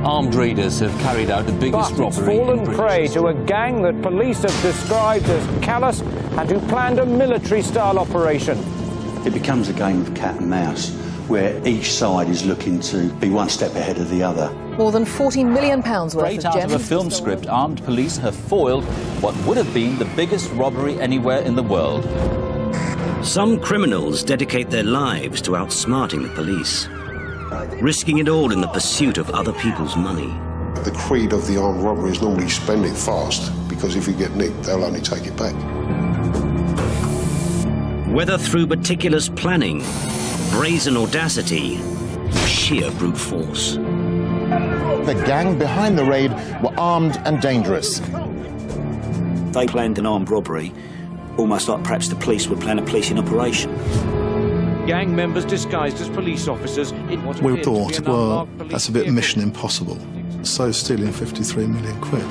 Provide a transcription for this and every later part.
Armed raiders have carried out the biggest robbery But it's fallen in British prey history. to a gang that police have described as callous and who planned a military-style operation. It becomes a game of cat and mouse, where each side is looking to be one step ahead of the other. More than £40 million worth Straight of out gems. of a film script, armed police have foiled what would have been the biggest robbery anywhere in the world. Some criminals dedicate their lives to outsmarting the police, risking it all in the pursuit of other people's money. The creed of the armed robbery is normally spend it fast, because if you get nicked, they'll only take it back. Whether through meticulous planning, brazen audacity, or sheer brute force. The gang behind the raid were armed and dangerous. They planned an armed robbery, almost like perhaps the police would plan a policing operation. Gang members disguised as police officers in what We appeared to thought, be an well, unmarked police that's a bit vehicle. mission impossible. So stealing 53 million quid.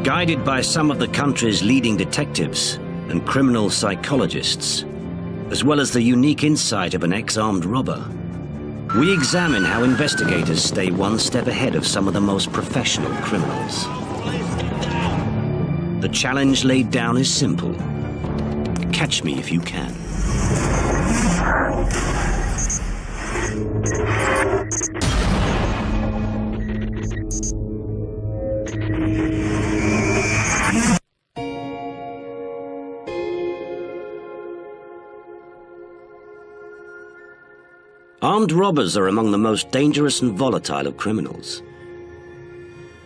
Guided by some of the country's leading detectives and criminal psychologists, as well as the unique insight of an ex-armed robber, we examine how investigators stay one step ahead of some of the most professional criminals. The challenge laid down is simple. Catch me if you can. Armed robbers are among the most dangerous and volatile of criminals.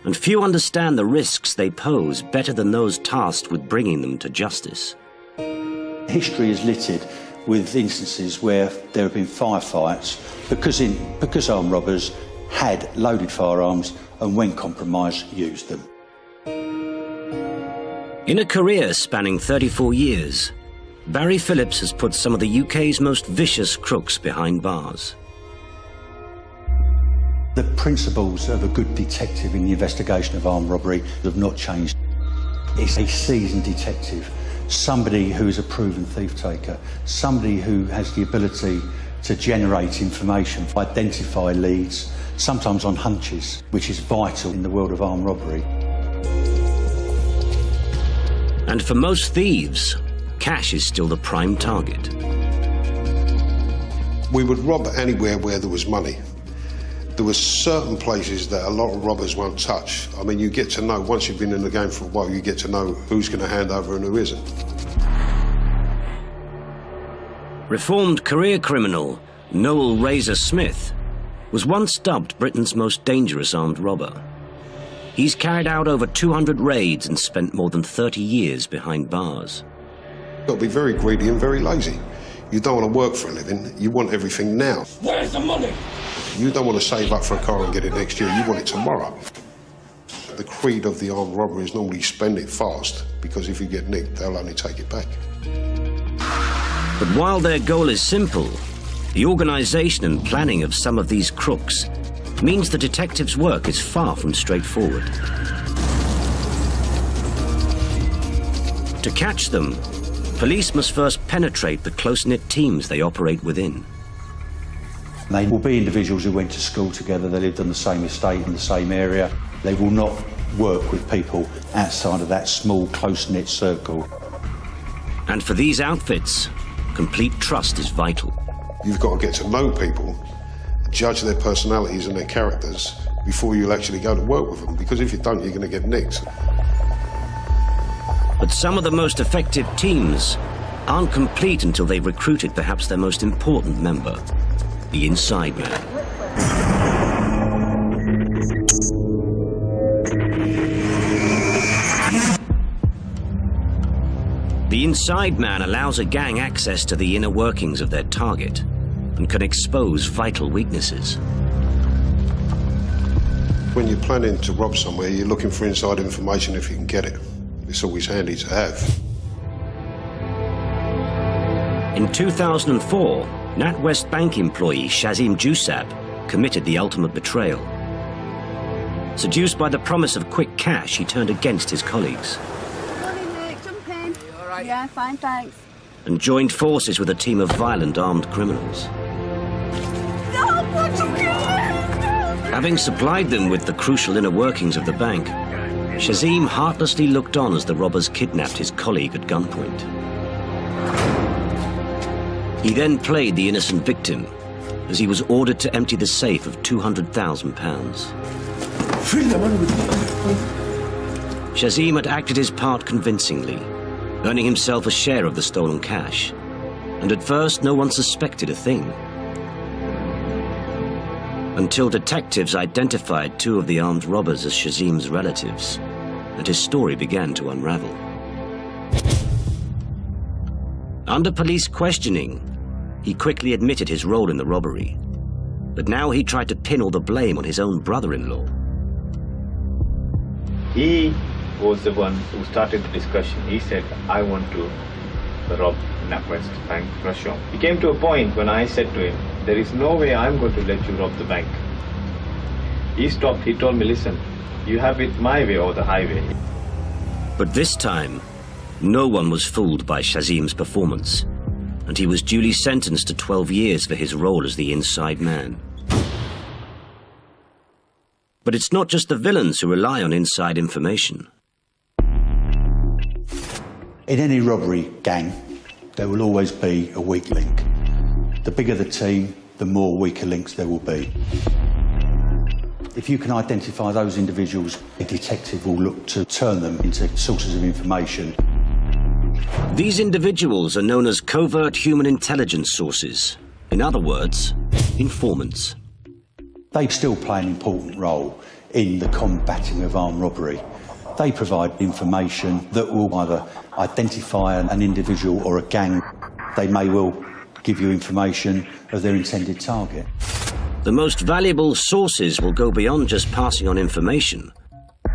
And few understand the risks they pose better than those tasked with bringing them to justice. History is littered with instances where there have been firefights because armed robbers had loaded firearms and, when compromised, used them. In a career spanning 34 years, Barry Phillips has put some of the UK's most vicious crooks behind bars. The principles of a good detective in the investigation of armed robbery have not changed. It's a seasoned detective, somebody who is a proven thief taker, somebody who has the ability to generate information, identify leads, sometimes on hunches, which is vital in the world of armed robbery. And for most thieves, cash is still the prime target. We would rob anywhere where there was money. There were certain places that a lot of robbers won't touch. I mean, you get to know, once you've been in the game for a while, you get to know who's going to hand over and who isn't. Reformed career criminal Noel Razor Smith was once dubbed Britain's most dangerous armed robber. He's carried out over 200 raids and spent more than 30 years behind bars. You've got to be very greedy and very lazy. You don't want to work for a living, you want everything now. Where's the money? You don't want to save up for a car and get it next year, you want it tomorrow. The creed of the armed robbery is normally spend it fast, because if you get nicked, they'll only take it back. But while their goal is simple, the organisation and planning of some of these crooks means the detectives' work is far from straightforward. To catch them, police must first penetrate the close-knit teams they operate within. They will be individuals who went to school together, they lived on the same estate in the same area. They will not work with people outside of that small, close-knit circle. And for these outfits, complete trust is vital. You've got to get to know people, judge their personalities and their characters before you'll actually go to work with them, because if you don't, you're going to get nicked. But some of the most effective teams aren't complete until they've recruited perhaps their most important member, the inside man. The inside man allows a gang access to the inner workings of their target and can expose vital weaknesses. When you're planning to rob somewhere, you're looking for inside information if you can get it. It's always handy to have. In 2004, NatWest Bank employee Shazim Jusab committed the ultimate betrayal. Seduced by the promise of quick cash, he turned against his colleagues. Morning, Nick. Jump in. You all right? Yeah, fine, thanks. And joined forces with a team of violent armed criminals. Stop! What you doing? Having supplied them with the crucial inner workings of the bank, Shazim heartlessly looked on as the robbers kidnapped his colleague at gunpoint. He then played the innocent victim as he was ordered to empty the safe of £200,000. Shazim had acted his part convincingly, earning himself a share of the stolen cash, and at first no one suspected a thing. Until detectives identified two of the armed robbers as Shazim's relatives, and his story began to unravel. Under police questioning, he quickly admitted his role in the robbery, but now he tried to pin all the blame on his own brother-in-law. He was the one who started the discussion. He said, I want to rob NatWest Bank Russia. He came to a point when I said to him, there is no way I'm going to let you rob the bank. He stopped, he told me, listen, you have it my way or the highway. But this time, no one was fooled by Shazim's performance, and he was duly sentenced to 12 years for his role as the inside man. But it's not just the villains who rely on inside information. In any robbery gang, there will always be a weak link. The bigger the team, the more weaker links there will be. If you can identify those individuals, a detective will look to turn them into sources of information. These individuals are known as covert human intelligence sources. In other words, informants. They still play an important role in the combating of armed robbery. They provide information that will either identify an individual or a gang. They may well give you information of their intended target. The most valuable sources will go beyond just passing on information.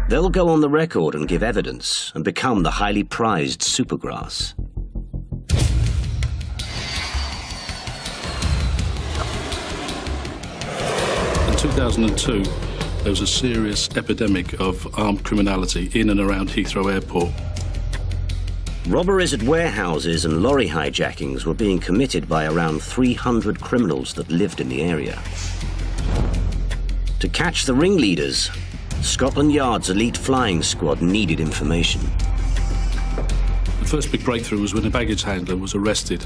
They'll go on the record and give evidence and become the highly prized supergrass. In 2002, there was a serious epidemic of armed criminality in and around Heathrow Airport. Robberies at warehouses and lorry hijackings were being committed by around 300 criminals that lived in the area. To catch the ringleaders, Scotland Yard's elite flying squad needed information. The first big breakthrough was when a baggage handler was arrested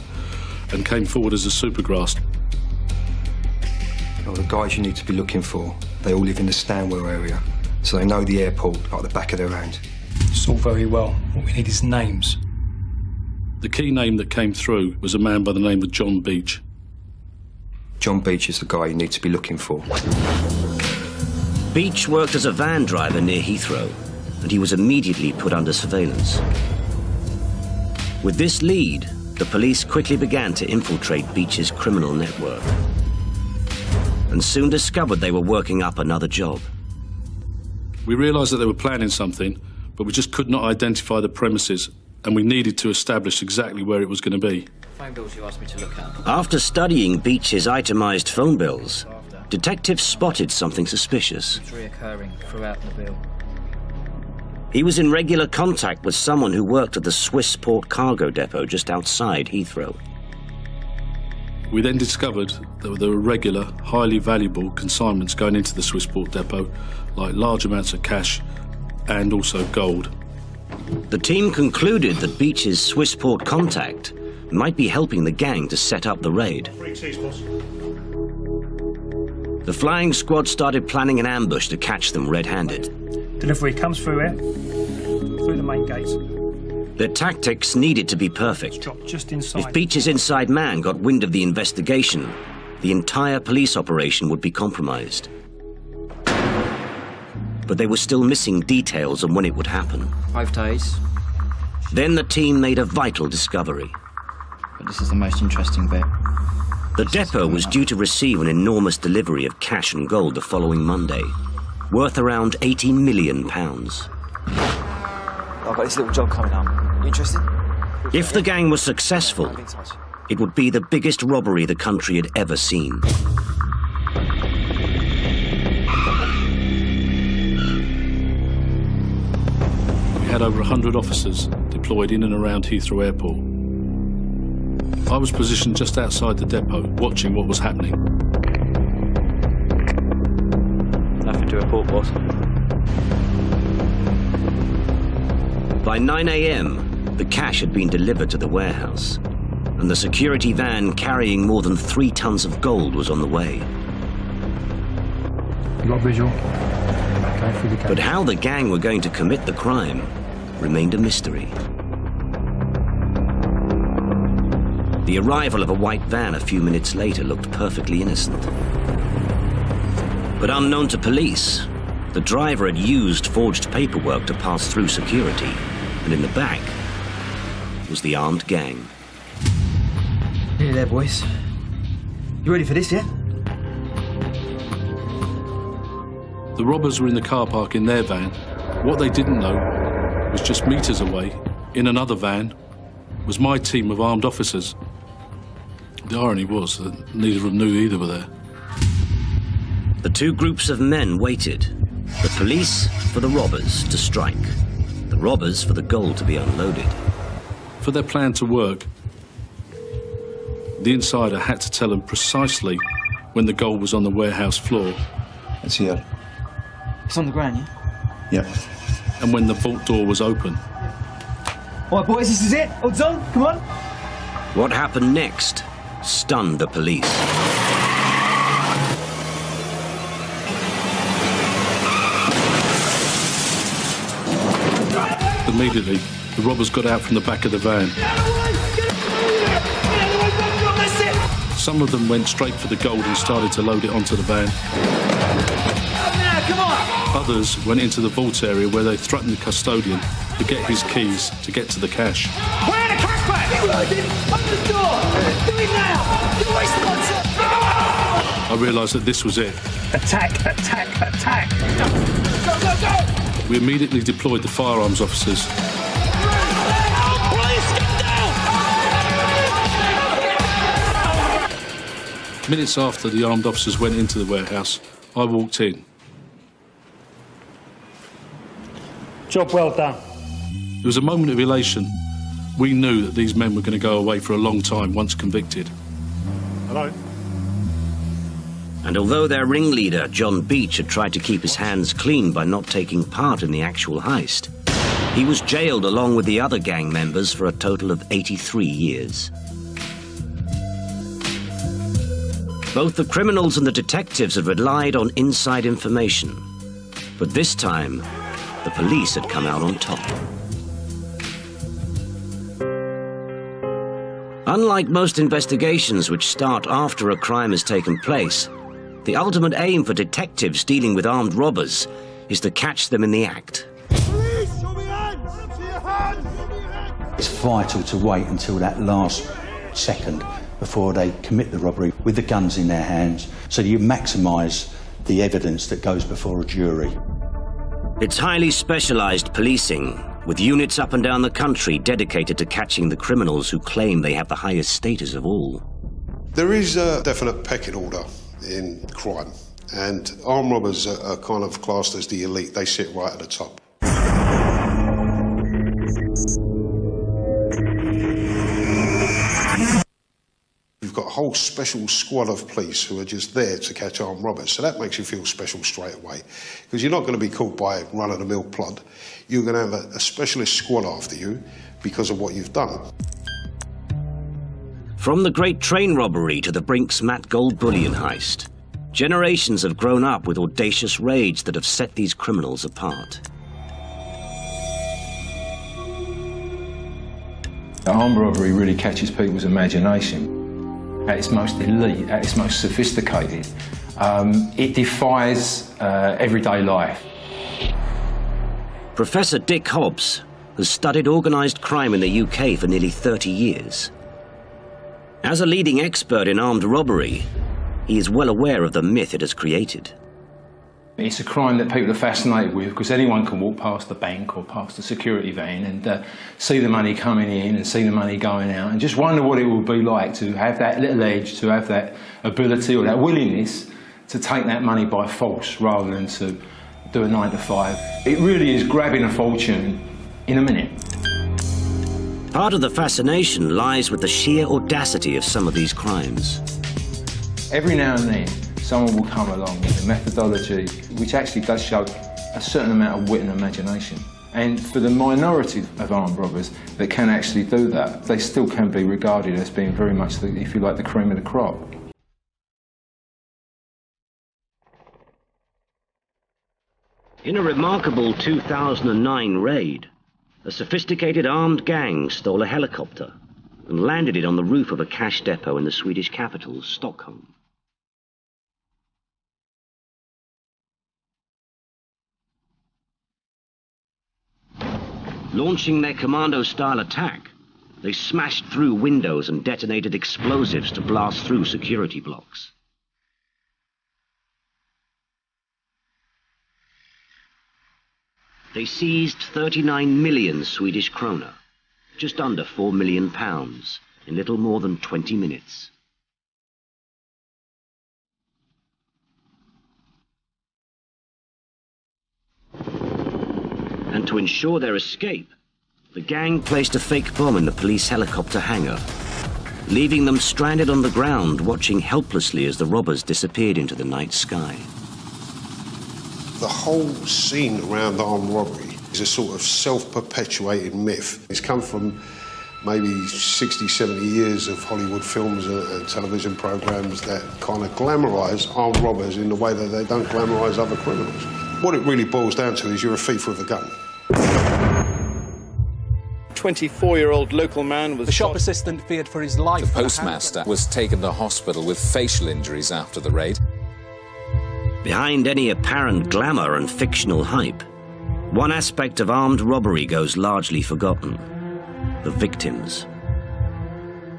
and came forward as a supergrass. Well, the guys you need to be looking for, they all live in the Stanwell area, so they know the airport like the back of their hand. It's all very well. What we need is names. The key name that came through was a man by the name of John Beach. John Beach is the guy you need to be looking for. Beach worked as a van driver near Heathrow, and he was immediately put under surveillance. With this lead, the police quickly began to infiltrate Beach's criminal network, and soon discovered they were working up another job. We realised that they were planning something, but we just could not identify the premises, and we needed to establish exactly where it was going to be. Phone bills you asked me to look at. After studying Beach's itemised phone bills, detectives spotted something suspicious. It's reoccurring throughout the bill. He was in regular contact with someone who worked at the Swissport cargo depot just outside Heathrow. We then discovered that there were regular, highly valuable consignments going into the Swissport depot, like large amounts of cash and also gold. The team concluded that Beach's Swissport contact might be helping the gang to set up the raid. The flying squad started planning an ambush to catch them red-handed. Delivery comes through here, through the main gates. Their tactics needed to be perfect. Just inside. If Beach's inside man got wind of the investigation, the entire police operation would be compromised. But they were still missing details on when it would happen. 5 days. Then the team made a vital discovery. But this is the most interesting bit. The depot was due to receive an enormous delivery of cash and gold the following Monday, worth around £80 million. I've got this little job coming up. You interested? If the gang was successful, it would be the biggest robbery the country had ever seen. We had over 100 officers deployed in and around Heathrow Airport. I was positioned just outside the depot, watching what was happening. report, boss. By 9 a.m., the cash had been delivered to the warehouse, and the security van carrying more than 3 tons of gold was on the way. You got a visual? Okay, through the gate. But how the gang were going to commit the crime remained a mystery. The arrival of a white van a few minutes later looked perfectly innocent. But unknown to police, the driver had used forged paperwork to pass through security, and in the back was the armed gang. Nearly there, boys. You ready for this yet? The robbers were in the car park in their van. What they didn't know was just meters away, in another van, was my team of armed officers. The irony was that neither of them knew either were there. The two groups of men waited. The police for the robbers to strike. The robbers for the gold to be unloaded. For their plan to work, the insider had to tell them precisely when the gold was on the warehouse floor. It's here. It's on the ground, yeah? Yep. And when the vault door was open. All right, boys, this is it. Odds on, come on. What happened next stunned the police. Immediately, the robbers got out from the back of the van. Some of them went straight for the gold and started to load it onto the van. Come on! Others went into the vault area where they threatened the custodian to get his keys to get to the cash. Where the cash bag? Open the door! Do it now! You're wasting my time! I realised that this was it. Attack, attack, attack! Go, go, go! We immediately deployed the firearms officers. Minutes after the armed officers went into the warehouse, I walked in. Job well done. It was a moment of elation. We knew that these men were going to go away for a long time once convicted. Hello? And although their ringleader, John Beach, had tried to keep his hands clean by not taking part in the actual heist, he was jailed along with the other gang members for a total of 83 years. Both the criminals and the detectives had relied on inside information, but this time, the police had come out on top. Unlike most investigations which start after a crime has taken place, the ultimate aim for detectives dealing with armed robbers is to catch them in the act. Police, show me hands! See your hands! Show me your hands! It's vital to wait until that last second before they commit the robbery with the guns in their hands, so you maximise the evidence that goes before a jury. It's highly specialised policing, with units up and down the country dedicated to catching the criminals who claim they have the highest status of all. There is a definite pecking order in crime, and armed robbers are kind of classed as the elite. They sit right at the top. You've got a whole special squad of police who are just there to catch armed robbers, so that makes you feel special straight away, because you're not going to be caught by a run-of-the-mill plod. You're going to have a specialist squad after you because of what you've done. From the great train robbery to the Brink's Matt Gold bullion heist, generations have grown up with audacious raids that have set these criminals apart. Armed robbery really catches people's imagination. At its most elite, at its most sophisticated. It defies everyday life. Professor Dick Hobbs has studied organised crime in the UK for nearly 30 years. As a leading expert in armed robbery, he is well aware of the myth it has created. It's a crime that people are fascinated with because anyone can walk past the bank or past the security van and see the money coming in and see the money going out and just wonder what it would be like to have that little edge, to have that ability or that willingness to take that money by force rather than to do a 9 to 5. It really is grabbing a fortune in a minute. Part of the fascination lies with the sheer audacity of some of these crimes. Every now and then, someone will come along with a methodology which actually does show a certain amount of wit and imagination. And for the minority of armed robbers that can actually do that, they still can be regarded as being very much, if you like, the cream of the crop. In a remarkable 2009 raid, a sophisticated armed gang stole a helicopter and landed it on the roof of a cash depot in the Swedish capital, Stockholm. Launching their commando-style attack, they smashed through windows and detonated explosives to blast through security blocks. They seized 39 million Swedish krona, just under £4 million, in little more than 20 minutes. And to ensure their escape, the gang placed a fake bomb in the police helicopter hangar, leaving them stranded on the ground, watching helplessly as the robbers disappeared into the night sky. The whole scene around armed robbery is a sort of self-perpetuating myth. It's come from maybe 60, 70 years of Hollywood films and television programmes that kind of glamorise armed robbers in the way that they don't glamorise other criminals. What it really boils down to is you're a thief with a gun. 24-year-old local man was The shop assistant feared for his life. The postmaster was taken to hospital with facial injuries after the raid. Behind any apparent glamour and fictional hype, one aspect of armed robbery goes largely forgotten: the victims.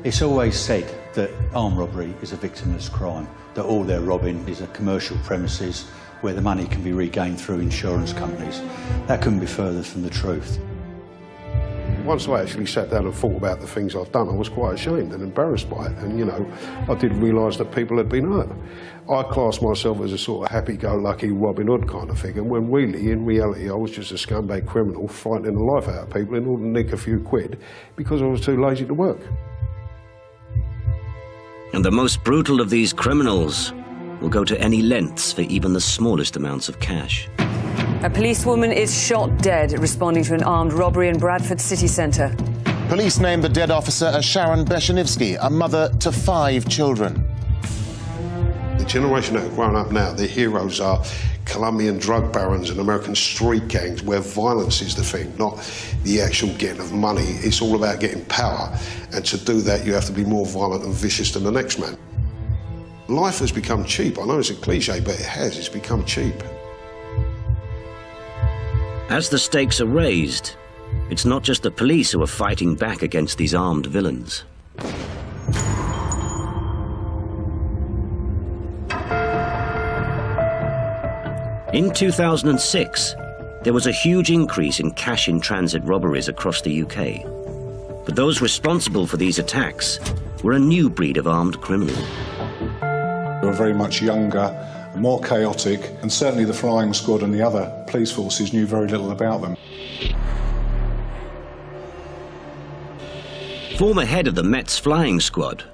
It's always said that armed robbery is a victimless crime, that all they're robbing is a commercial premises where the money can be regained through insurance companies. That couldn't be further from the truth. Once I actually sat down and thought about the things I've done, I was quite ashamed and embarrassed by it. And, you know, I didn't realise that people had been hurt. I classed myself as a sort of happy-go-lucky Robin Hood kind of figure, when really, in reality, I was just a scumbag criminal frightening the life out of people in order to nick a few quid because I was too lazy to work. And the most brutal of these criminals will go to any lengths for even the smallest amounts of cash. A policewoman is shot dead responding to an armed robbery in Bradford city centre. Police named the dead officer as Sharon Beshanivsky, a mother to 5 children. The generation that have grown up now, their heroes are Colombian drug barons and American street gangs where violence is the thing, not the actual getting of money. It's all about getting power, and to do that you have to be more violent and vicious than the next man. Life has become cheap. I know it's a cliche, but it has. It's become cheap. As the stakes are raised, it's not just the police who are fighting back against these armed villains. In 2006, there was a huge increase in cash-in-transit robberies across the UK. But those responsible for these attacks were a new breed of armed criminal. They were very much younger, more chaotic, and certainly the flying squad and the other police forces knew very little about them. Former head of the Met's flying squad,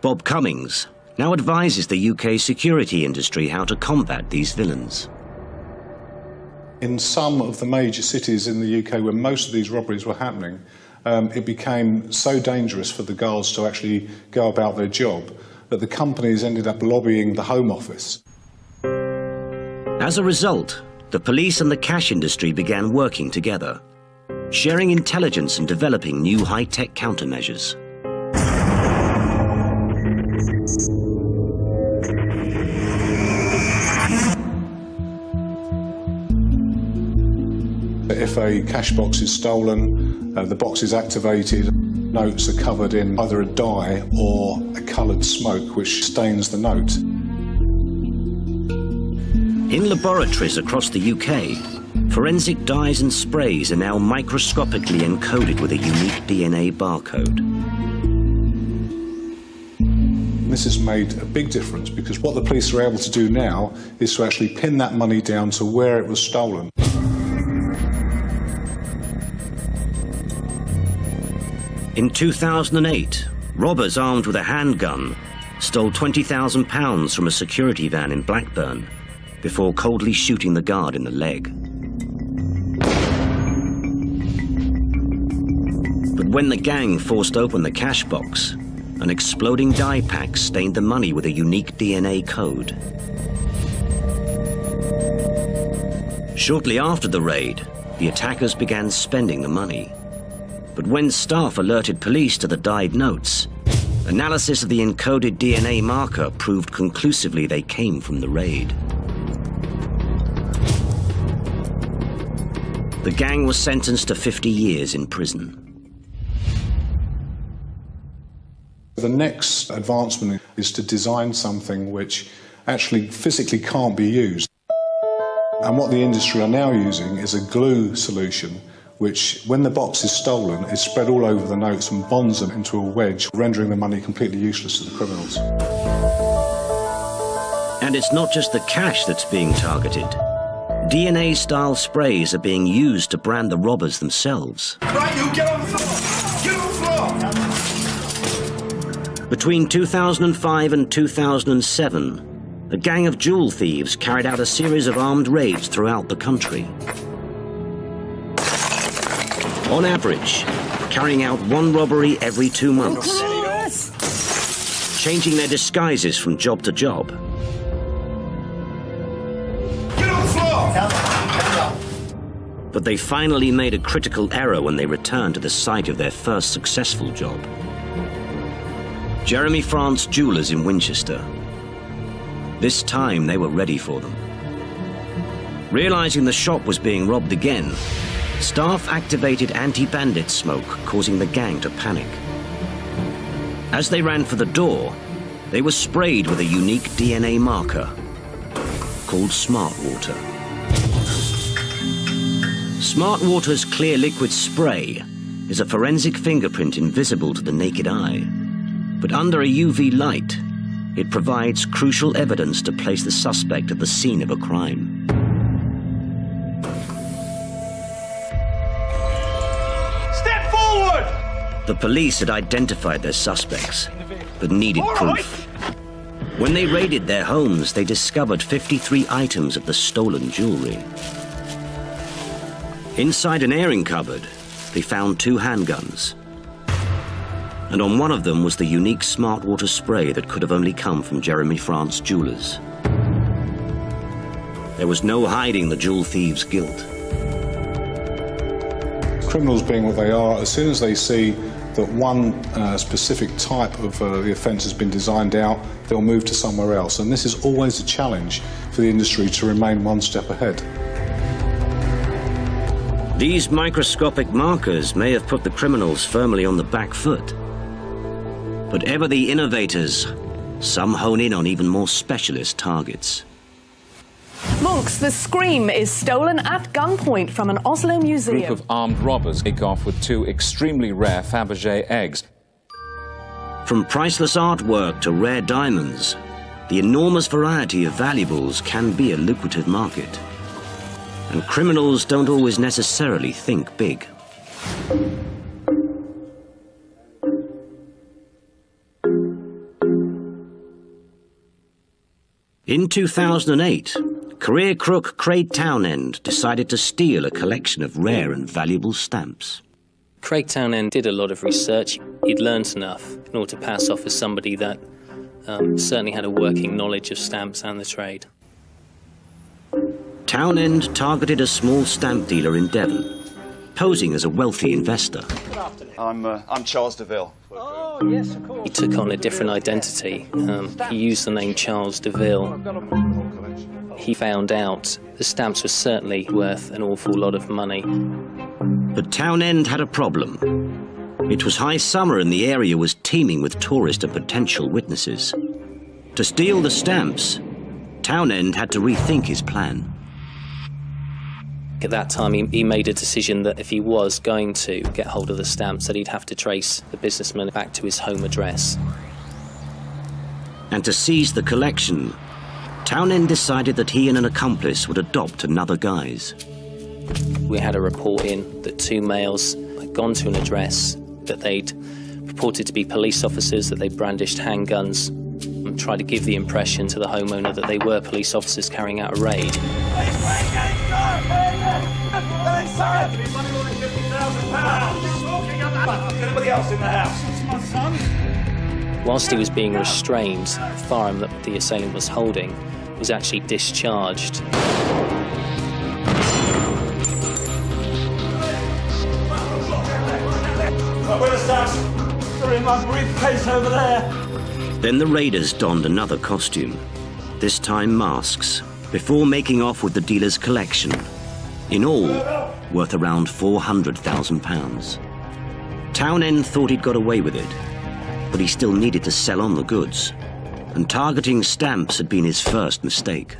Bob Cummings, now advises the UK security industry how to combat these villains. In some of the major cities in the UK where most of these robberies were happening, it became so dangerous for the guards to actually go about their job that the companies ended up lobbying the Home Office. As a result, the police and the cash industry began working together, sharing intelligence and developing new high-tech countermeasures. If a cash box is stolen, the box is activated, notes are covered in either a dye or a coloured smoke which stains the note. In laboratories across the UK, forensic dyes and sprays are now microscopically encoded with a unique DNA barcode. This has made a big difference because what the police are able to do now is to actually pin that money down to where it was stolen. In 2008, robbers armed with a handgun stole £20,000 from a security van in Blackburn before coldly shooting the guard in the leg. But when the gang forced open the cash box, an exploding dye pack stained the money with a unique DNA code. Shortly after the raid, the attackers began spending the money. But when staff alerted police to the dyed notes, analysis of the encoded DNA marker proved conclusively they came from the raid. The gang was sentenced to 50 years in prison. The next advancement is to design something which actually physically can't be used. And what the industry are now using is a glue solution which, when the box is stolen, is spread all over the notes and bonds them into a wedge, rendering the money completely useless to the criminals. And it's not just the cash that's being targeted. DNA-style sprays are being used to brand the robbers themselves. Right, you get on the floor! Get on the floor! Between 2005 and 2007, a gang of jewel thieves carried out a series of armed raids throughout the country. On average, carrying out one robbery every 2 months, changing their disguises from job to job. Get on the floor! But they finally made a critical error when they returned to the site of their first successful job. Jeremy France Jewellers in Winchester. This time they were ready for them. Realizing the shop was being robbed again, staff activated anti-bandit smoke, causing the gang to panic. As they ran for the door, they were sprayed with a unique DNA marker called Smart Water. Smart Water's clear liquid spray is a forensic fingerprint invisible to the naked eye. But under a UV light, it provides crucial evidence to place the suspect at the scene of a crime. Step forward! The police had identified their suspects, but needed proof. When they raided their homes, they discovered 53 items of the stolen jewelry. Inside an airing cupboard, they found 2 handguns. And on one of them was the unique Smart Water spray that could have only come from Jeremy France Jewellers. There was no hiding the jewel thieves' guilt. Criminals being what they are, as soon as they see that one specific type of the offence has been designed out, they'll move to somewhere else. And this is always a challenge for the industry to remain one step ahead. These microscopic markers may have put the criminals firmly on the back foot. But ever the innovators, some hone in on even more specialist targets. Monks, the Scream is stolen at gunpoint from an Oslo museum. A group of armed robbers take off with 2 extremely rare Fabergé eggs. From priceless artwork to rare diamonds, the enormous variety of valuables can be a lucrative market. And criminals don't always necessarily think big. In 2008, career crook Craig Townend decided to steal a collection of rare and valuable stamps. Craig Townend did a lot of research. He'd learnt enough in order to pass off as somebody that certainly had a working knowledge of stamps and the trade. Townend targeted a small stamp dealer in Devon, posing as a wealthy investor. I'm Charles DeVille. Oh, yes, of course. He took on a different identity. He used the name Charles DeVille. He found out the stamps were certainly worth an awful lot of money. But Townend had a problem. It was high summer and the area was teeming with tourists and potential witnesses. To steal the stamps, Townend had to rethink his plan. At that time, he made a decision that if he was going to get hold of the stamps, that he'd have to trace the businessman back to his home address. And to seize the collection, Townend decided that he and an accomplice would adopt another guise. We had a report in that 2 males had gone to an address, that they'd purported to be police officers, that they brandished handguns. and try to give the impression to the homeowner that they were police officers carrying out a raid. Anybody else in the house? My son. Whilst he was being restrained, the firearm that the assailant was holding was actually discharged. Where the stamps? They're in my briefcase over there. Then the raiders donned another costume, this time masks, before making off with the dealer's collection, in all worth around £400,000. Townend thought he'd got away with it, but he still needed to sell on the goods, and targeting stamps had been his first mistake.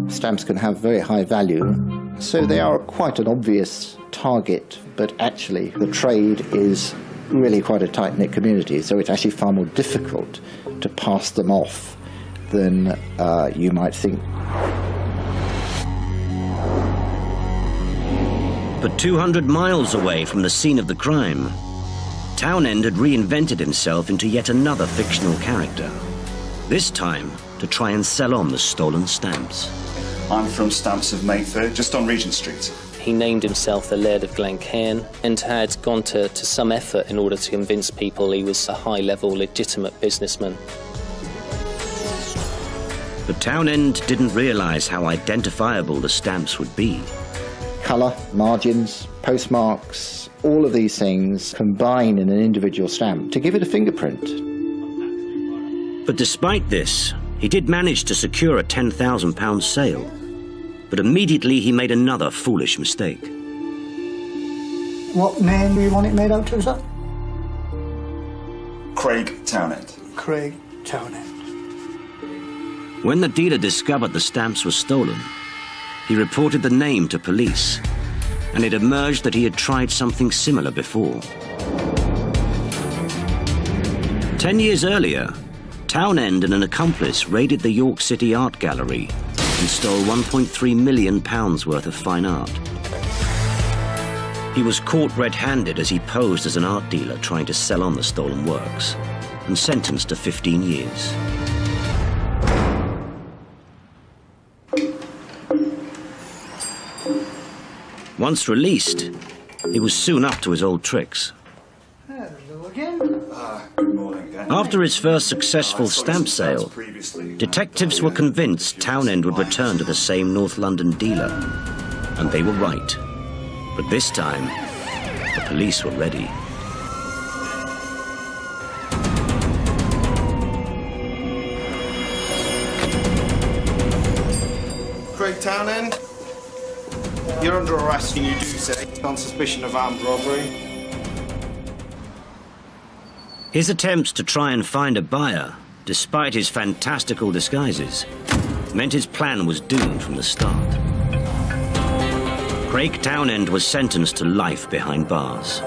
Stamps can have very high value, so they are quite an obvious target, but actually the trade is really quite a tight-knit community, so it's actually far more difficult to pass them off than you might think. But 200 miles away from the scene of the crime, Townend had reinvented himself into yet another fictional character, this time to try and sell on the stolen stamps. I'm from Stamps of Mayfair, just on Regent Street. He named himself the Laird of Glencairn and had gone to some effort in order to convince people he was a high-level, legitimate businessman. But Townend didn't realise how identifiable the stamps would be. Colour, margins, postmarks, all of these things combine in an individual stamp to give it a fingerprint. But despite this, he did manage to secure a £10,000 sale. But immediately he made another foolish mistake. What name do you want it made out to, sir? Craig Townend. Craig Townend. When the dealer discovered the stamps were stolen, he reported the name to police, and it emerged that he had tried something similar before. 10 years earlier, Townend and an accomplice raided the York City Art Gallery and stole £1.3 million worth of fine art. He was caught red-handed as he posed as an art dealer trying to sell on the stolen works, and sentenced to 15 years. Once released, he was soon up to his old tricks. Hello again. Good morning again. After his first successful stamp sale, detectives were convinced Townend would return to the same North London dealer. And they were right. But this time, the police were ready. Craig Townend, you're under arrest, you do say, on suspicion of armed robbery. His attempts to try and find a buyer, despite his fantastical disguises, meant his plan was doomed from the start. Craig Townend was sentenced to life behind bars.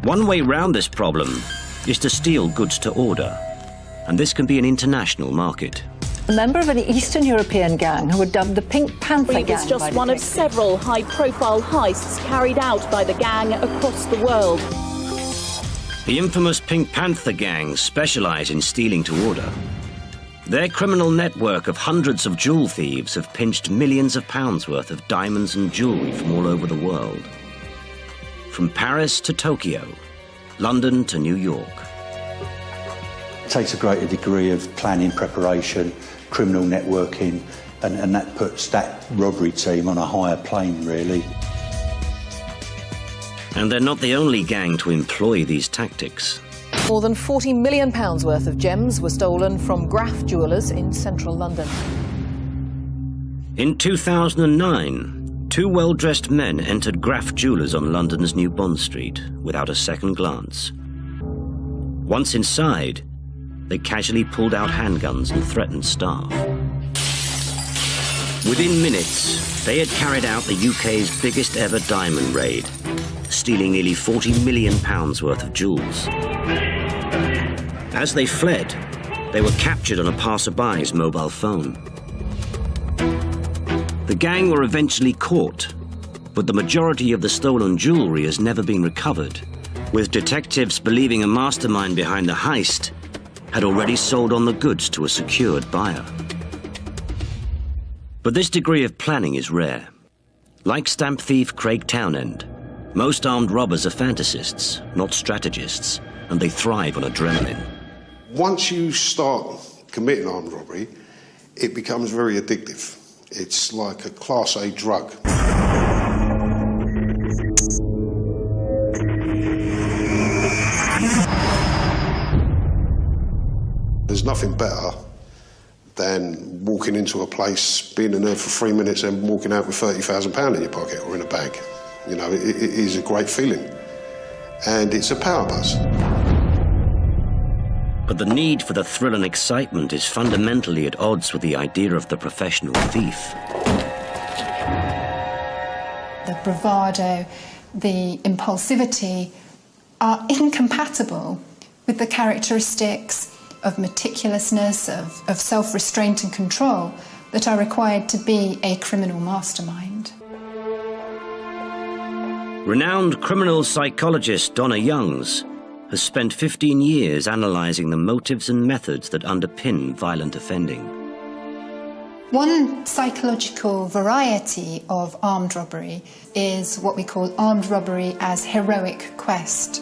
One way round this problem is to steal goods to order, and this can be an international market. A member of an Eastern European gang who were dubbed the Pink Panther Gang. It was just one of several high-profile heists carried out by the gang across the world. The infamous Pink Panther Gang specialise in stealing to order. Their criminal network of hundreds of jewel thieves have pinched millions of pounds worth of diamonds and jewellery from all over the world. From Paris to Tokyo, London to New York. It takes a greater degree of planning, preparation, criminal networking, and that puts that robbery team on a higher plane, really. And they're not the only gang to employ these tactics. More than £40 million worth of gems were stolen from Graff Jewellers in central London. In 2009, two well-dressed men entered Graff Jewellers on London's New Bond Street without a second glance. Once inside, they casually pulled out handguns and threatened staff. Within minutes, they had carried out the UK's biggest ever diamond raid, stealing nearly £40 million worth of jewels. As they fled, they were captured on a passerby's mobile phone. The gang were eventually caught, But the majority of the stolen jewellery has never been recovered, with detectives believing a mastermind behind the heist had already sold on the goods to a secured buyer. But this degree of planning is rare. Like stamp thief Craig Townend, most armed robbers are fantasists, not strategists, and they thrive on adrenaline. Once you start committing armed robbery, it becomes very addictive. It's like a Class A drug. There's nothing better than walking into a place, being in there for 3 minutes and walking out with £30,000 in your pocket or in a bag. You know, it is a great feeling. And it's a power buzz. But the need for the thrill and excitement is fundamentally at odds with the idea of the professional thief. The bravado, the impulsivity are incompatible with the characteristics of meticulousness, of self-restraint and control that are required to be a criminal mastermind. Renowned criminal psychologist Donna Youngs has spent 15 years analysing the motives and methods that underpin violent offending. One psychological variety of armed robbery is what we call armed robbery as heroic quest.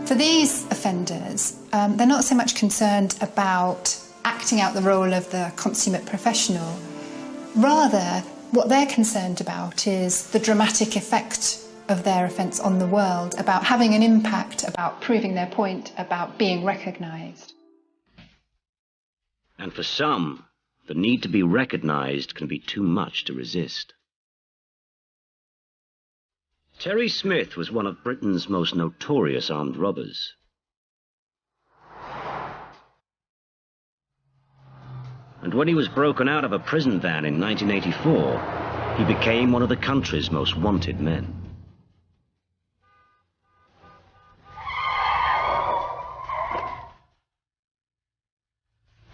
For these offenders, they're not so much concerned about acting out the role of the consummate professional. Rather, what they're concerned about is the dramatic effect of their offence on the world, about having an impact, about proving their point, about being recognised. And for some, the need to be recognised can be too much to resist. Terry Smith was one of Britain's most notorious armed robbers. And when he was broken out of a prison van in 1984, he became one of the country's most wanted men.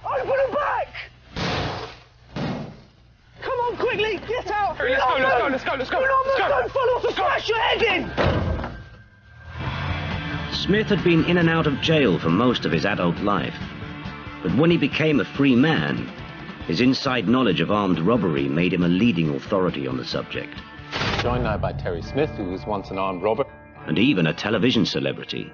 Open them back! Come on, quickly, get out! Let's go. You're almost going to fall off and smash your head in! Smith had been in and out of jail for most of his adult life. But when he became a free man, his inside knowledge of armed robbery made him a leading authority on the subject. Joined now by Terry Smith, who was once an armed robber. And even a television celebrity.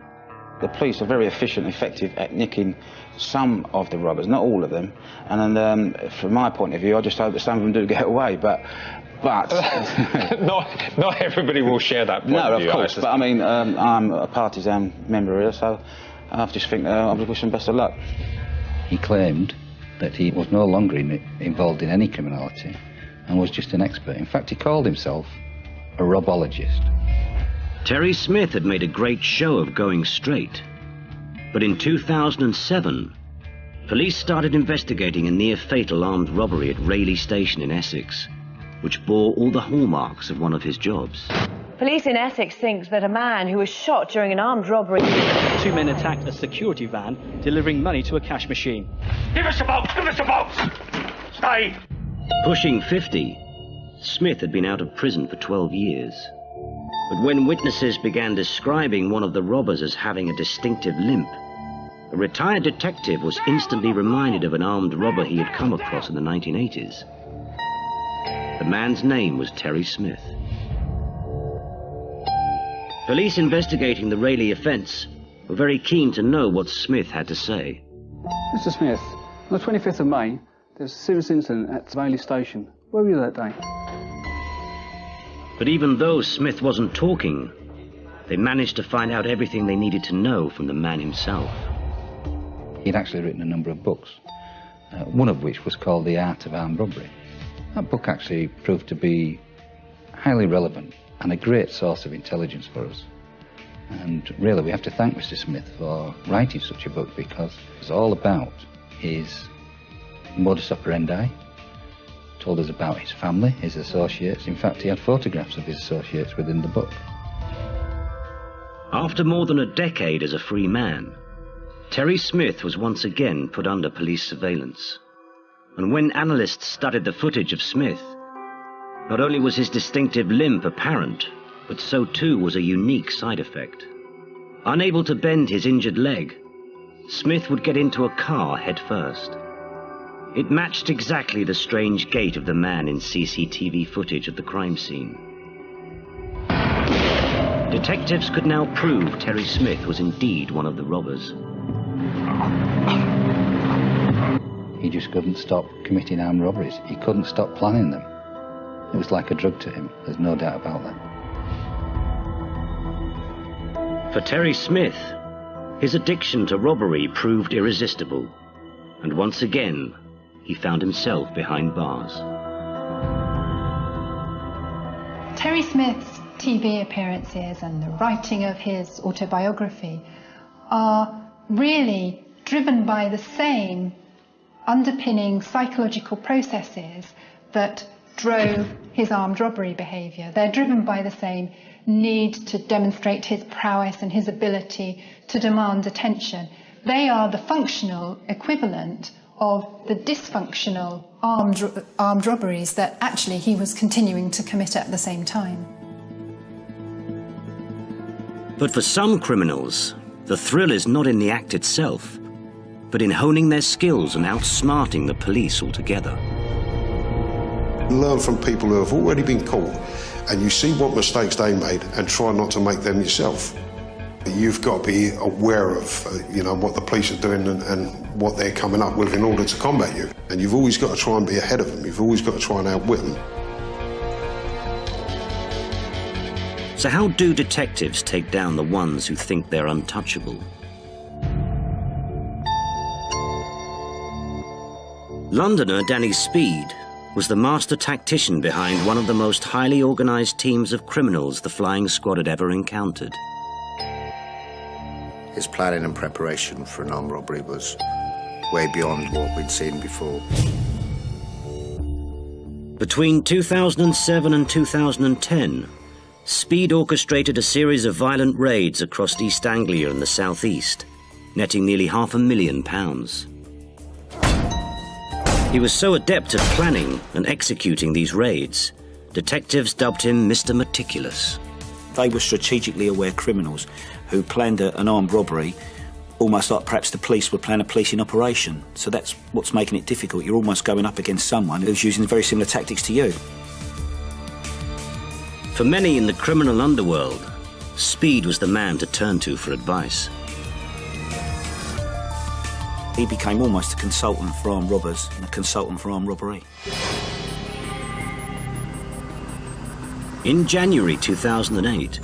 The police are very efficient and effective at nicking some of the robbers, not all of them. And then, from my point of view, I just hope that some of them do get away, but not everybody will share that point of view. No, of course, but I mean, I'm a partisan member here, so I just think I wish them best of luck. He claimed that he was no longer involved in any criminality and was just an expert. In fact, he called himself a robbologist. Terry Smith had made a great show of going straight. But in 2007, police started investigating a near-fatal armed robbery at Rayleigh Station in Essex, which bore all the hallmarks of one of his jobs. Police in Essex think that a man who was shot during an armed robbery... 2 men attacked a security van, delivering money to a cash machine. Give us the box! Give us the box! Stay! Pushing 50, Smith had been out of prison for 12 years. But when witnesses began describing one of the robbers as having a distinctive limp, a retired detective was instantly reminded of an armed robber he had come across in the 1980s. The man's name was Terry Smith. Police investigating the Rayleigh offence were very keen to know what Smith had to say. Mr. Smith, on the 25th of May, there was a serious incident at Rayleigh Station. Where were you that day? But even though Smith wasn't talking, they managed to find out everything they needed to know from the man himself. He'd actually written a number of books, one of which was called The Art of Armed Robbery. That book actually proved to be highly relevant and a great source of intelligence for us. And really, we have to thank Mr. Smith for writing such a book, because it's all about his modus operandi, told us about his family, his associates. In fact, he had photographs of his associates within the book. After more than a decade as a free man, Terry Smith was once again put under police surveillance. And when analysts studied the footage of Smith, Not only was his distinctive limp apparent, but so too was a unique side effect. Unable to bend his injured leg, Smith would get into a car head first. It matched exactly the strange gait of the man in CCTV footage of the crime scene. Detectives could now prove Terry Smith was indeed one of the robbers. He just couldn't stop committing armed robberies. He couldn't stop planning them. It was like a drug to him, there's no doubt about that. For Terry Smith, his addiction to robbery proved irresistible, and once again, he found himself behind bars. Terry Smith's TV appearances and the writing of his autobiography are really driven by the same underpinning psychological processes that drove his armed robbery behaviour. They're driven by the same need to demonstrate his prowess and his ability to demand attention. They are the functional equivalent of the dysfunctional armed robberies that actually he was continuing to commit at the same time. But for some criminals, the thrill is not in the act itself, but in honing their skills and outsmarting the police altogether. Learn from people who have already been caught, and you see what mistakes they made and try not to make them yourself. You've got to be aware of what the police are doing and what they're coming up with in order to combat you. And you've always got to try and be ahead of them. You've always got to try and outwit them. So how do detectives take down the ones who think they're untouchable? Londoner Danny Speed was the master tactician behind one of the most highly organised teams of criminals the flying squad had ever encountered. His planning and preparation for an armed robbery was way beyond what we'd seen before. Between 2007 and 2010, Speed orchestrated a series of violent raids across East Anglia and the southeast, netting nearly £500,000. He was so adept at planning and executing these raids, detectives dubbed him Mr. Meticulous. They were strategically aware criminals who planned an armed robbery almost like perhaps the police would plan a policing operation. So that's what's making it difficult. You're almost going up against someone who's using very similar tactics to you. For many in the criminal underworld, Speed was the man to turn to for advice. He became almost a consultant for armed robbers and a consultant for armed robbery. In January 2008,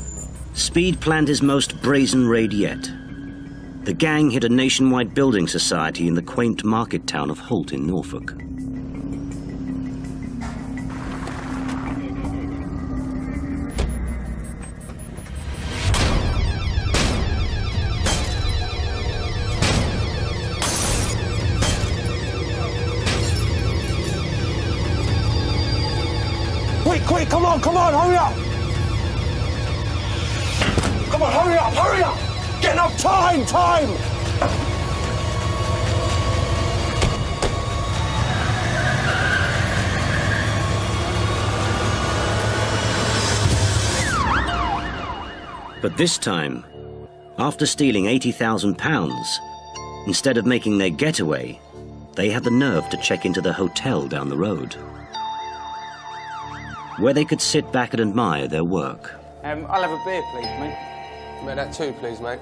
Speed planned his most brazen raid yet. The gang hit a nationwide building society in the quaint market town of Holt in Norfolk. Quick, come on, hurry up! Come on, hurry up! Get enough time! But this time, after stealing £80,000, instead of making their getaway, they had the nerve to check into the hotel down the road, where they could sit back and admire their work. I'll have a beer, please, mate. Make that two, please, mate.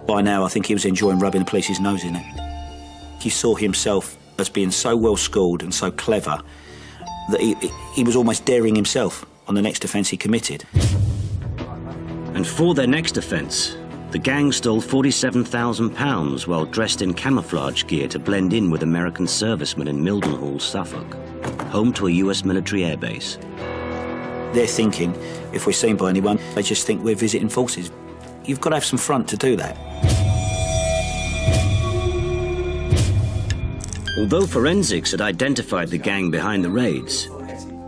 By now, I think he was enjoying rubbing the police's nose in it. He saw himself as being so well-schooled and so clever that he was almost daring himself on the next offence he committed. And for their next offence, the gang stole £47,000 while dressed in camouflage gear to blend in with American servicemen in Mildenhall, Suffolk, home to a US military airbase. They're thinking, if we're seen by anyone, they just think we're visiting forces. You've got to have some front to do that. Although forensics had identified the gang behind the raids,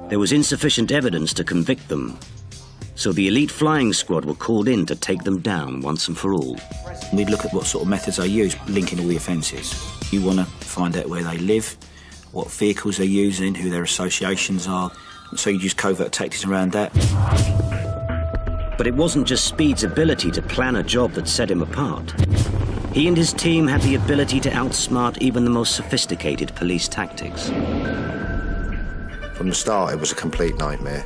there was insufficient evidence to convict them. So the elite flying squad were called in to take them down once and for all. We'd look at what sort of methods they use, linking all the offences. You want to find out where they live, what vehicles they're using, who their associations are, So you use covert tactics around that. But it wasn't just Speed's ability to plan a job that set him apart. He and his team had the ability to outsmart even the most sophisticated police tactics. From the start, it was a complete nightmare.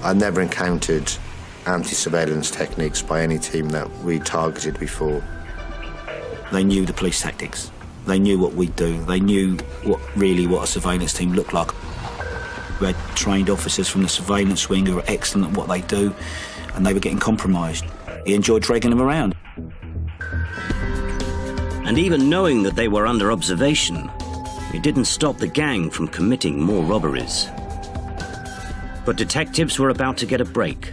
I never encountered anti-surveillance techniques by any team that we targeted before. They knew the police tactics. They knew what we'd do. They knew what a surveillance team looked like. We had trained officers from the surveillance wing who were excellent at what they do, and they were getting compromised. He enjoyed dragging them around. And even knowing that they were under observation, it didn't stop the gang from committing more robberies. But detectives were about to get a break.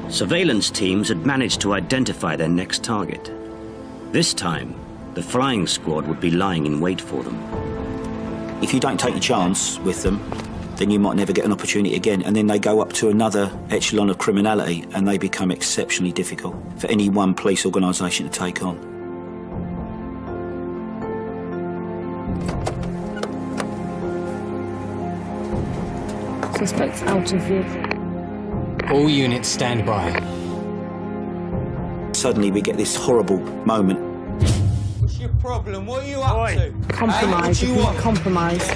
Surveillance teams had managed to identify their next target. This time, the flying squad would be lying in wait for them. If you don't take your chance with them, then you might never get an opportunity again, and then they go up to another echelon of criminality, and they become exceptionally difficult for any one police organisation to take on. Suspects out of vehicle. All units stand by. Suddenly we get this horrible moment. What's your problem? What are you up to? Compromise. Hey, what do you want? Compromise.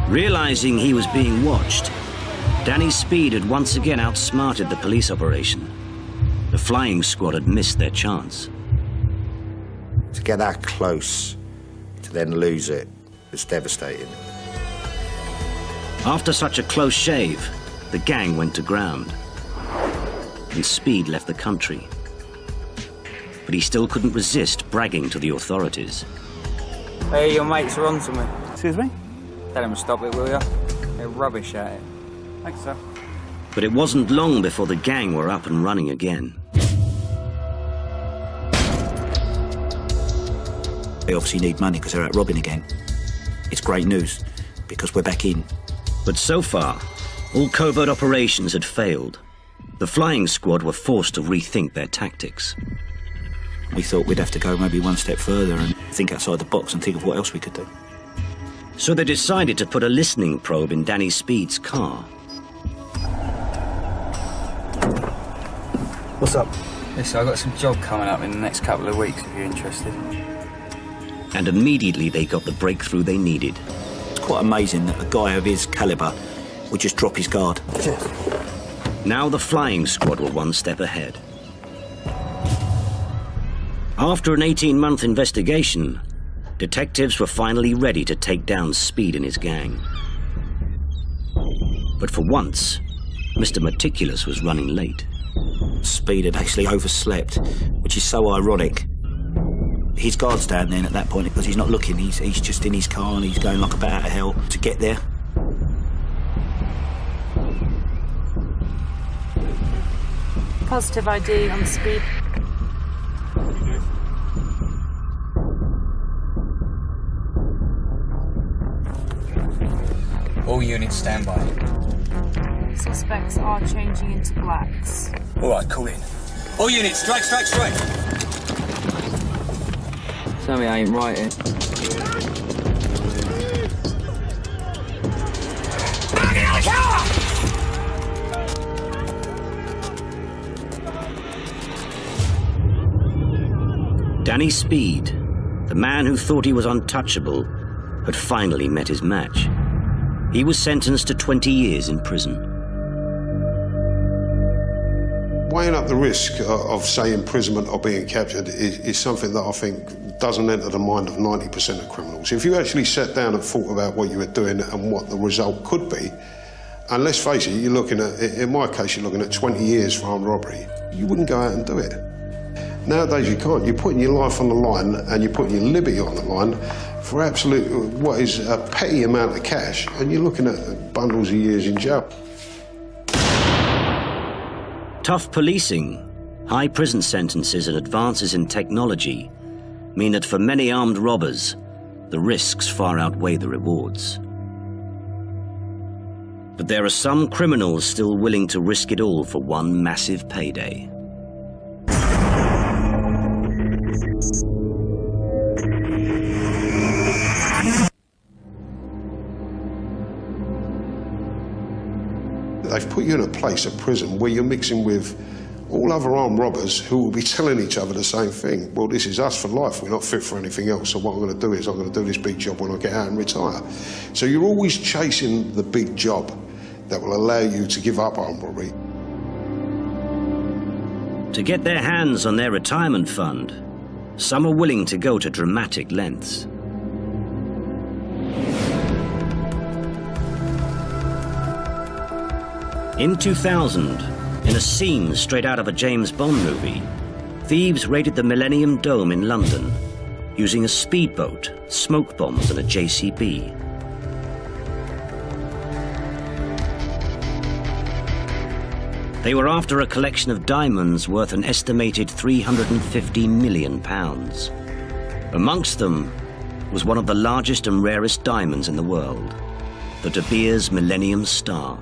Realising he was being watched, Danny Speed had once again outsmarted the police operation. The flying squad had missed their chance. To get that close, to then lose it, was devastating. After such a close shave, the gang went to ground, and Speed left the country. But he still couldn't resist bragging to the authorities. Hey, your mates are on to me. Excuse me? Tell them to stop it, will you? They're rubbish at it. Thanks, sir. But it wasn't long before the gang were up and running again. They obviously need money because they're out robbing again. It's great news, because we're back in. But so far, all covert operations had failed. The flying squad were forced to rethink their tactics. We thought we'd have to go maybe one step further and think outside the box and think of what else we could do. So they decided to put a listening probe in Danny Speed's car. What's up? Listen, I've got some job coming up in the next couple of weeks, if you're interested. And immediately they got the breakthrough they needed. It's quite amazing that a guy of his calibre would just drop his guard. Now the flying squad were one step ahead. After an 18-month investigation, detectives were finally ready to take down Speed and his gang. But for once, Mr. Meticulous was running late. Speed had actually overslept, which is so ironic. His guard's down then at that point because he's not looking, he's just in his car and he's going like a bat out of hell to get there. Positive ID on Speed. All units stand by. Suspects are changing into blacks. All right, call in. All units, strike. Tell me I ain't writing. Danny Speed, the man who thought he was untouchable, had finally met his match. He was sentenced to 20 years in prison. Weighing up the risk of, say, imprisonment or being captured is something that I think doesn't enter the mind of 90% of criminals. If you actually sat down and thought about what you were doing and what the result could be, and let's face it, you're looking at, in my case, you're looking at 20 years for armed robbery, you wouldn't go out and do it. Nowadays you can't. You're putting your life on the line and you're putting your liberty on the line for absolute, what is a petty amount of cash, and you're looking at bundles of years in jail. Tough policing, high prison sentences and advances in technology mean that for many armed robbers, the risks far outweigh the rewards. But there are some criminals still willing to risk it all for one massive payday. put you in a place, a prison, where you're mixing with all other armed robbers who will be telling each other the same thing. Well, this is us for life. We're not fit for anything else. So what I'm going to do is I'm going to do this big job when I get out and retire. So you're always chasing the big job that will allow you to give up armed robbery. To get their hands on their retirement fund, some are willing to go to dramatic lengths. In 2000, in a scene straight out of a James Bond movie, thieves raided the Millennium Dome in London using a speedboat, smoke bombs and a JCB. They were after a collection of diamonds worth an estimated £350 million. Amongst them was one of the largest and rarest diamonds in the world, the De Beers Millennium Star.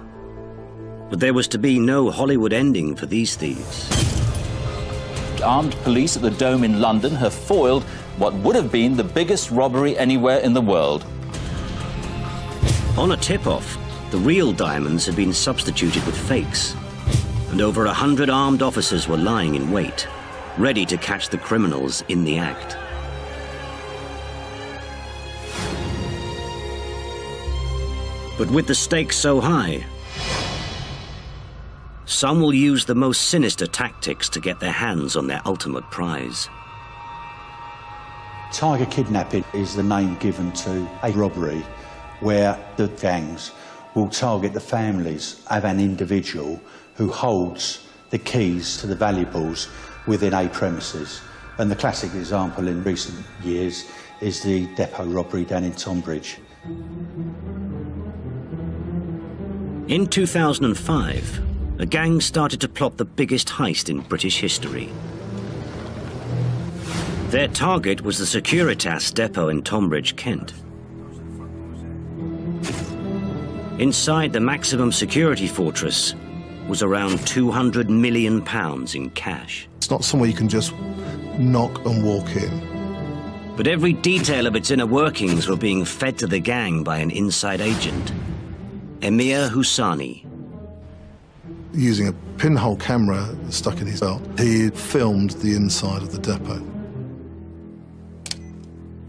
But there was to be no Hollywood ending for these thieves. Armed police at the Dome in London have foiled what would have been the biggest robbery anywhere in the world. On a tip-off, the real diamonds had been substituted with fakes, and over 100 armed officers were lying in wait, ready to catch the criminals in the act. But with the stakes so high, some will use the most sinister tactics to get their hands on their ultimate prize. Tiger kidnapping is the name given to a robbery where the gangs will target the families of an individual who holds the keys to the valuables within a premises. And the classic example in recent years is the depot robbery down in Tonbridge. In 2005, a gang started to plot the biggest heist in British history. Their target was the Securitas depot in Tonbridge, Kent. Inside the maximum security fortress was around £200 million in cash. It's not somewhere you can just knock and walk in. But every detail of its inner workings were being fed to the gang by an inside agent, Emir Husani. Using a pinhole camera stuck in his belt, he filmed the inside of the depot.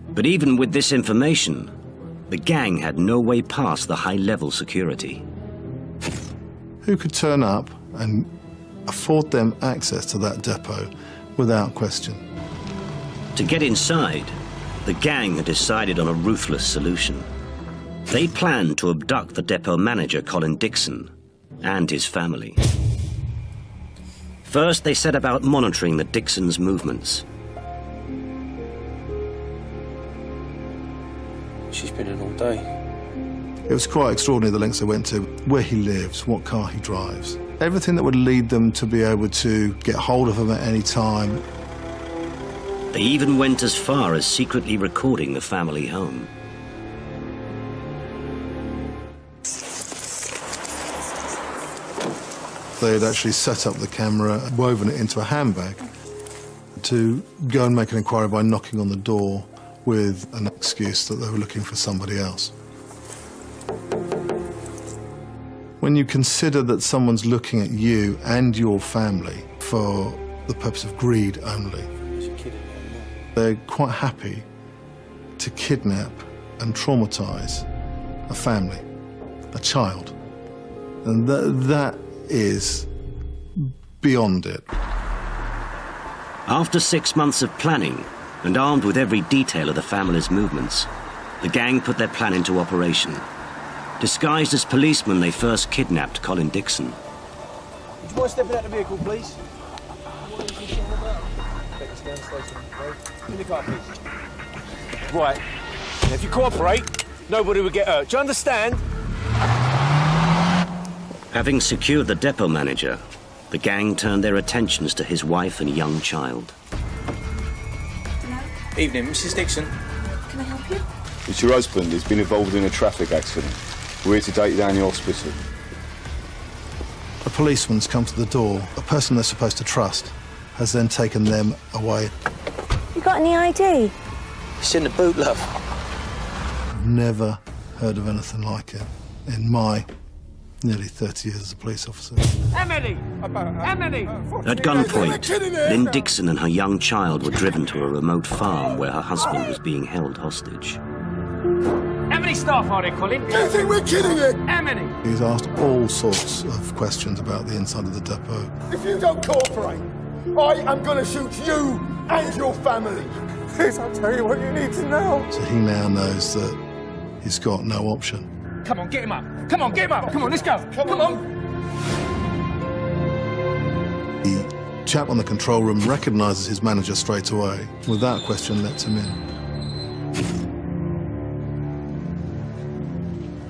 But even with this information, the gang had no way past the high-level security. Who could turn up and afford them access to that depot without question? To get inside, the gang had decided on a ruthless solution. They planned to abduct the depot manager, Colin Dixon, and his family. First, they set about monitoring the Dixon's movements. She's been in all day. It was quite extraordinary the lengths they went to, where he lives, what car he drives. Everything that would lead them to be able to get hold of him at any time. They even went as far as secretly recording the family home. They had actually set up the camera, woven it into a handbag, to go and make an inquiry by knocking on the door with an excuse that they were looking for somebody else. When you consider that someone's looking at you and your family for the purpose of greed only, they're quite happy to kidnap and traumatize a family, a child. And that is beyond it. After 6 months of planning, and armed with every detail of the family's movements, the gang put their plan into operation. Disguised as policemen, they first kidnapped Colin Dixon. Would you mind stepping out of the vehicle, please? In the car, please. Right. Now, if you cooperate, nobody will get hurt. Do you understand? Having secured the depot manager, the gang turned their attentions to his wife and young child. Evening, Mrs. Dixon. Can I help you? It's your husband. He's been involved in a traffic accident. We're here to take you down to the hospital. A policeman's come to the door. A person they're supposed to trust has then taken them away. You got any ID? It's in the boot, love. I've never heard of anything like it in my nearly 30 years as a police officer. Emily! Emily! At gunpoint, Lynn Dixon and her young child were driven to a remote farm where her husband was being held hostage. How many staff are there, Colin? Do you think we're kidding it? Emily! He's asked all sorts of questions about the inside of the depot. If you don't cooperate, I am going to shoot you and your family. Please, I'll tell you what you need to know. So he now knows that he's got no option. Come on, get him up. Come on, get him up. Come on, let's go. Come on. The chap on the control room recognises his manager straight away. Without question, lets him in.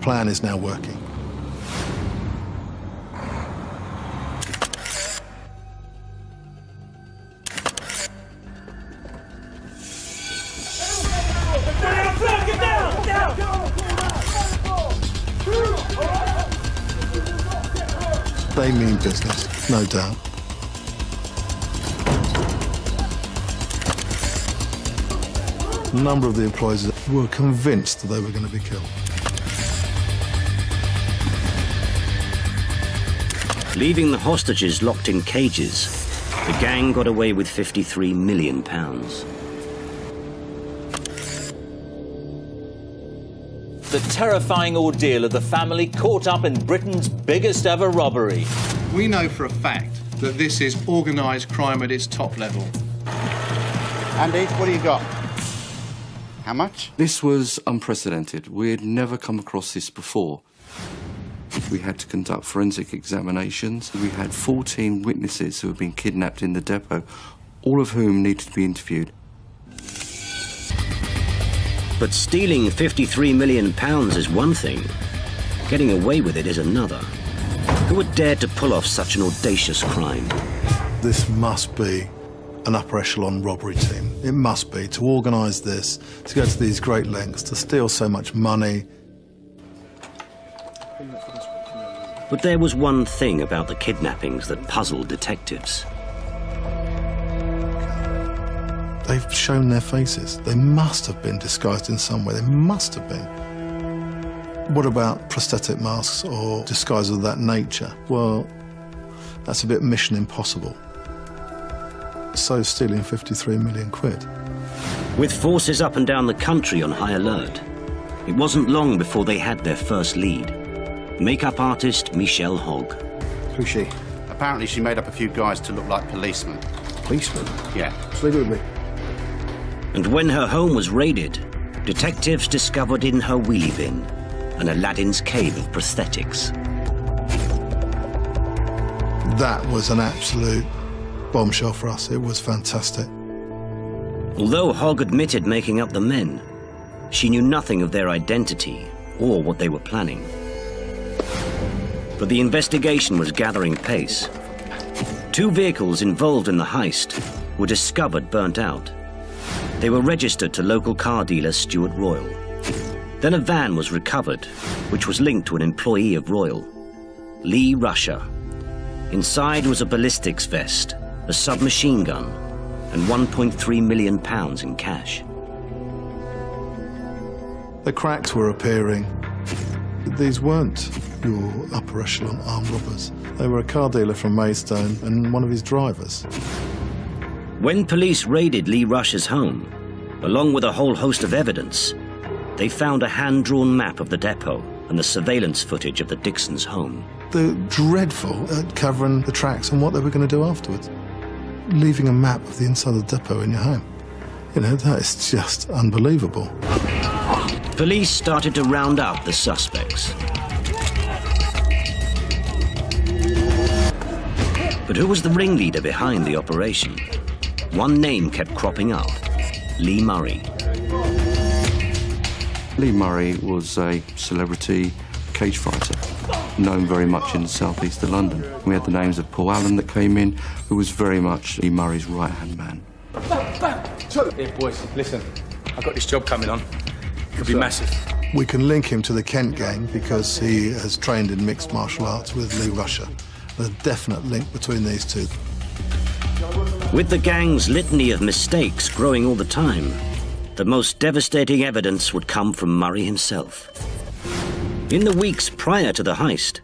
Plan is now working. They mean business, no doubt. A number of the employees were convinced that they were going to be killed. Leaving the hostages locked in cages, the gang got away with £53 million. The terrifying ordeal of the family caught up in Britain's biggest ever robbery. We know for a fact that this is organised crime at its top level. Andy, what do you got? How much? This was unprecedented. We had never come across this before. We had to conduct forensic examinations. We had 14 witnesses who had been kidnapped in the depot, all of whom needed to be interviewed. But stealing £53 million is one thing. Getting away with it is another. Who would dare to pull off such an audacious crime? This must be an upper echelon robbery team. It must be, to organise this, to go to these great lengths, to steal so much money. But there was one thing about the kidnappings that puzzled detectives. They've shown their faces. They must have been disguised in some way. They must have been. What about prosthetic masks or disguises of that nature? Well, that's a bit mission impossible. So stealing 53 million quid. With forces up and down the country on high alert, it wasn't long before they had their first lead. Makeup artist Michelle Hogg. Who's she? Apparently she made up a few guys to look like policemen. Policemen? Yeah. Just leave it with me. And when her home was raided, detectives discovered in her wheelie bin an Aladdin's cave of prosthetics. That was an absolute bombshell for us. It was fantastic. Although Hogg admitted making up the men, she knew nothing of their identity or what they were planning. But the investigation was gathering pace. 2 vehicles involved in the heist were discovered burnt out. They were registered to local car dealer Stuart Royal. Then a van was recovered, which was linked to an employee of Royal, Lee Rusher. Inside was a ballistics vest, a submachine gun, and £1.3 million in cash. The cracks were appearing. These weren't your upper echelon armed robbers. They were a car dealer from Maidstone and one of his drivers. When police raided Lee Rusher's home, along with a whole host of evidence, they found a hand-drawn map of the depot and the surveillance footage of the Dixons' home. They're dreadful at covering the tracks and what they were going to do afterwards. Leaving a map of the inside of the depot in your home. You know, that is just unbelievable. Police started to round up the suspects. But who was the ringleader behind the operation? One name kept cropping up: Lee Murray. Lee Murray was a celebrity cage fighter, known very much in the southeast of London. We had the names of Paul Allen that came in, who was very much Lee Murray's right-hand man. Here, boys, listen. I've got this job coming on. Could be massive. We can link him to the Kent gang because he has trained in mixed martial arts with Lee Rusher. There's a definite link between these two. With the gang's litany of mistakes growing all the time, the most devastating evidence would come from Murray himself. In the weeks prior to the heist,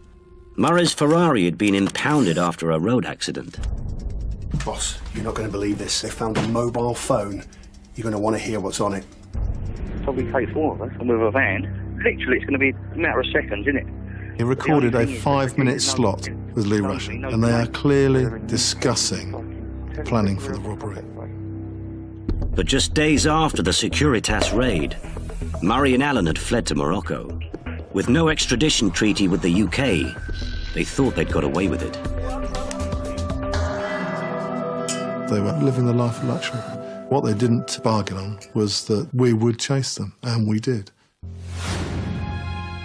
Murray's Ferrari had been impounded after a road accident. Boss, you're not going to believe this. They found a mobile phone. You're going to want to hear what's on it. Probably take 4 of us, and with a van. Literally, it's going to be a matter of seconds, isn't it? He recorded a 5-minute slot with Lee Rushing, and they are clearly discussing planning for the robbery. But just days after the Securitas raid, Murray and Allen had fled to Morocco. With no extradition treaty with the UK, they thought they'd got away with it. They were living the life of luxury. What they didn't bargain on was that we would chase them, and we did.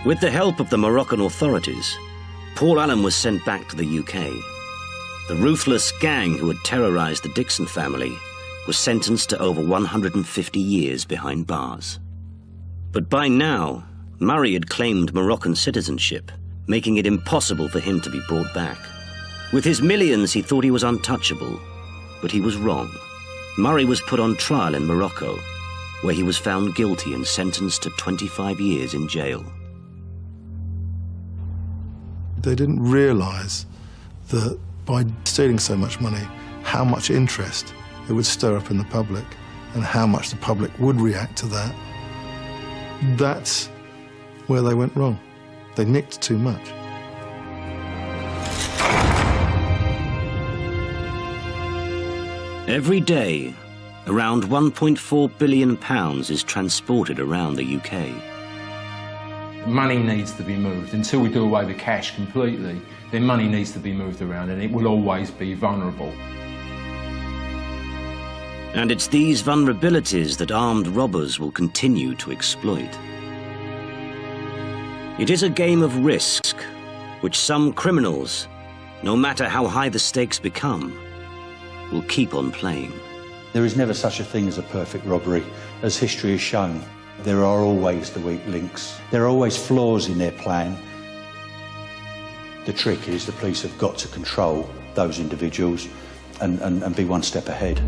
With the help of the Moroccan authorities, Paul Allen was sent back to the UK. The ruthless gang who had terrorised the Dixon family was sentenced to over 150 years behind bars. But by now, Murray had claimed Moroccan citizenship, making it impossible for him to be brought back. With his millions, he thought he was untouchable, but he was wrong. Murray was put on trial in Morocco, where he was found guilty and sentenced to 25 years in jail. They didn't realise that by stealing so much money, how much interest it would stir up in the public and how much the public would react to that. That's where they went wrong. They nicked too much. Every day, around £1.4 billion is transported around the UK. Money needs to be moved. Until we do away with cash completely, then money needs to be moved around, and it will always be vulnerable. And it's these vulnerabilities that armed robbers will continue to exploit. It is a game of risk, which some criminals, no matter how high the stakes become, will keep on playing. There is never such a thing as a perfect robbery. As history has shown, there are always the weak links. There are always flaws in their plan. The trick is the police have got to control those individuals and be one step ahead.